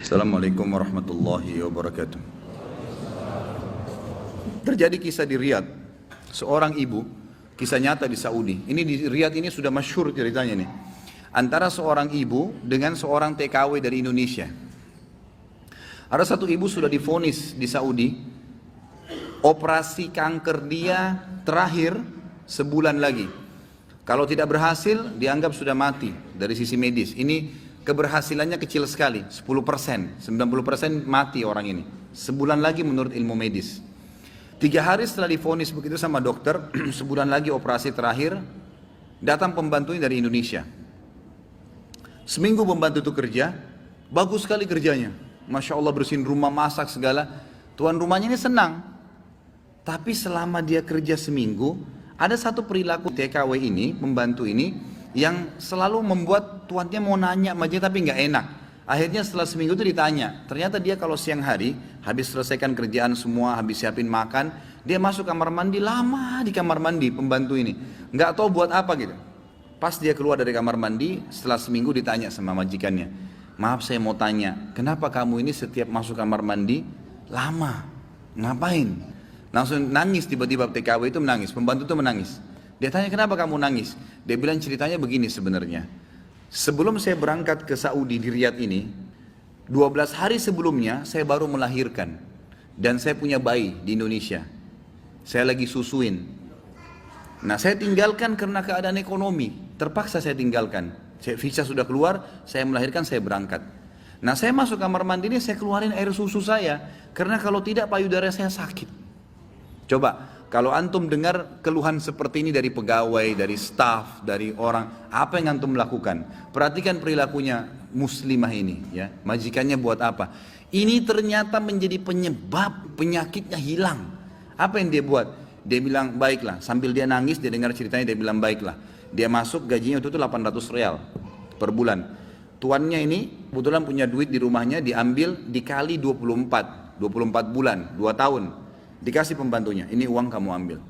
Assalamualaikum warahmatullahi wabarakatuh. Terjadi kisah di Riyadh, seorang ibu, kisah nyata di Saudi. Ini di Riyadh ini sudah masyhur ceritanya nih. Antara seorang ibu dengan seorang TKW dari Indonesia. Ada satu ibu sudah divonis di Saudi, operasi kanker dia terakhir sebulan lagi. Kalau tidak berhasil, dianggap sudah mati dari sisi medis. Ini keberhasilannya kecil sekali, 10%, 90% mati orang ini. Sebulan lagi menurut ilmu medis. 3 hari setelah divonis begitu sama dokter, sebulan lagi operasi terakhir, datang pembantunya dari Indonesia. Seminggu pembantu itu kerja, bagus sekali kerjanya. Masya Allah bersihin rumah, masak segala. Tuan rumahnya ini senang. Tapi selama dia kerja seminggu, ada satu perilaku TKW ini, pembantu ini, yang selalu membuat tuannya mau nanya sama dia tapi nggak enak. Akhirnya setelah seminggu itu ditanya, ternyata dia kalau siang hari, habis selesaikan kerjaan semua, habis siapin makan, dia masuk kamar mandi, lama di kamar mandi pembantu ini. Nggak tahu buat apa gitu. Pas dia keluar dari kamar mandi, setelah seminggu ditanya sama majikannya, maaf saya mau tanya, kenapa kamu ini setiap masuk kamar mandi, lama, ngapain? Langsung nangis tiba-tiba TKW itu menangis, pembantu itu menangis. Dia tanya kenapa kamu nangis? Dia bilang ceritanya begini sebenarnya. Sebelum saya berangkat ke Saudi di Riyadh ini, 12 hari sebelumnya saya baru melahirkan. Dan saya punya bayi di Indonesia. Saya lagi susuin. Nah saya tinggalkan karena keadaan ekonomi. Terpaksa saya tinggalkan. Visa sudah keluar, saya melahirkan, saya berangkat. Nah saya masuk kamar mandi ini, saya keluarin air susu saya. Karena kalau tidak payudara saya sakit. Coba. Kalau antum dengar keluhan seperti ini dari pegawai, dari staf, dari orang, apa yang antum lakukan? Perhatikan perilakunya muslimah ini, ya. Majikannya buat apa? Ini ternyata menjadi penyebab penyakitnya hilang. Apa yang dia buat? Dia bilang baiklah. Sambil dia nangis, dia dengar ceritanya, dia bilang baiklah. Dia masuk gajinya itu 800 real per bulan. Tuannya ini kebetulan punya duit di rumahnya, diambil dikali 24 bulan, 2 tahun. Dikasih pembantunya, ini uang kamu ambil.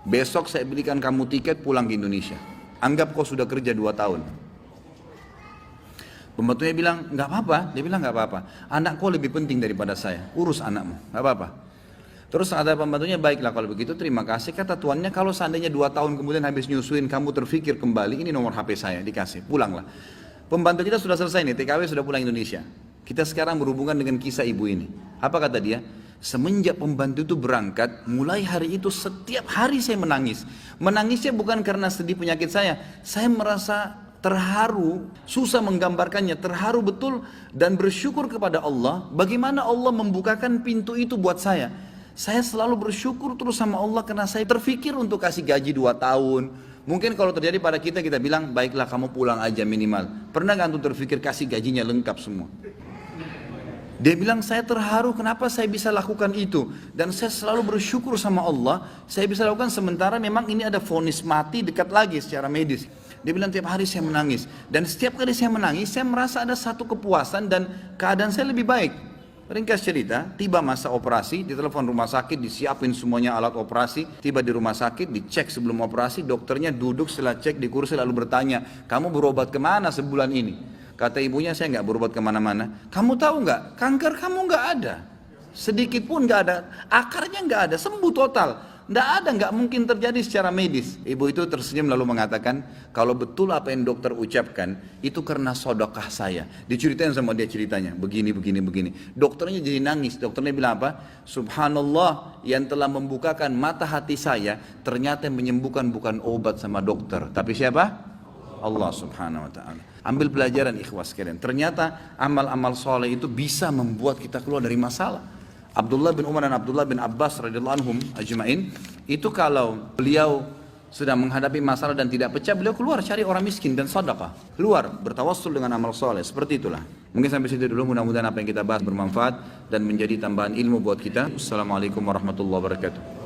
Besok saya belikan kamu tiket pulang ke Indonesia. Anggap kau sudah kerja 2 tahun. Pembantunya bilang, nggak apa-apa. Dia bilang nggak apa-apa. Anak kau lebih penting daripada saya. Urus anakmu, nggak apa-apa. Terus ada pembantunya, baiklah kalau begitu terima kasih. Kata tuannya, kalau seandainya 2 tahun kemudian habis nyusuin kamu terfikir kembali, ini nomor HP saya, dikasih, pulanglah. Pembantu kita sudah selesai nih, TKW sudah pulang Indonesia. Kita sekarang berhubungan dengan kisah ibu ini. Apa kata dia? Semenjak pembantu itu berangkat, mulai hari itu setiap hari saya menangis. Menangisnya bukan karena sedih penyakit saya merasa terharu, susah menggambarkannya, terharu betul dan bersyukur kepada Allah. Bagaimana Allah membukakan pintu itu buat saya. Saya selalu bersyukur terus sama Allah karena saya terfikir untuk kasih gaji 2 tahun. Mungkin kalau terjadi pada kita, kita bilang, baiklah kamu pulang aja minimal. Pernah gak antum terfikir kasih gajinya lengkap semua? Dia bilang saya terharu kenapa saya bisa lakukan itu. Dan saya selalu bersyukur sama Allah. Saya bisa lakukan sementara memang ini ada vonis mati dekat lagi secara medis. Dia bilang tiap hari saya menangis. Dan setiap kali saya menangis saya merasa ada satu kepuasan dan keadaan saya lebih baik. Ringkas cerita, tiba masa operasi, ditelepon rumah sakit, disiapin semuanya alat operasi. Tiba di rumah sakit, dicek sebelum operasi. Dokternya duduk setelah cek di kursi lalu bertanya, kamu berobat kemana sebulan ini? Kata ibunya, saya nggak berobat kemana-mana. Kamu tahu nggak, kanker kamu nggak ada, sedikit pun nggak ada, akarnya nggak ada, sembuh total, nggak ada, nggak mungkin terjadi secara medis. Ibu itu tersenyum lalu mengatakan, kalau betul apa yang dokter ucapkan, itu karena sedekah saya. Diceritain sama dia ceritanya, begini. Dokternya jadi nangis. Dokternya bilang apa? Subhanallah, yang telah membukakan mata hati saya, ternyata yang menyembuhkan bukan obat sama dokter, tapi siapa? Allah subhanahu wa ta'ala. Ambil pelajaran ikhwas sekalian. Ternyata amal-amal soleh itu bisa membuat kita keluar dari masalah. Abdullah bin Umar dan Abdullah bin Abbas radhiyallahu anhum ajma'in, itu kalau beliau sedang menghadapi masalah dan tidak pecah, beliau keluar cari orang miskin dan sedekah. Keluar bertawassul dengan amal soleh. Seperti itulah. Mungkin sampai situ dulu, mudah-mudahan apa yang kita bahas bermanfaat dan menjadi tambahan ilmu buat kita. Assalamualaikum warahmatullahi wabarakatuh.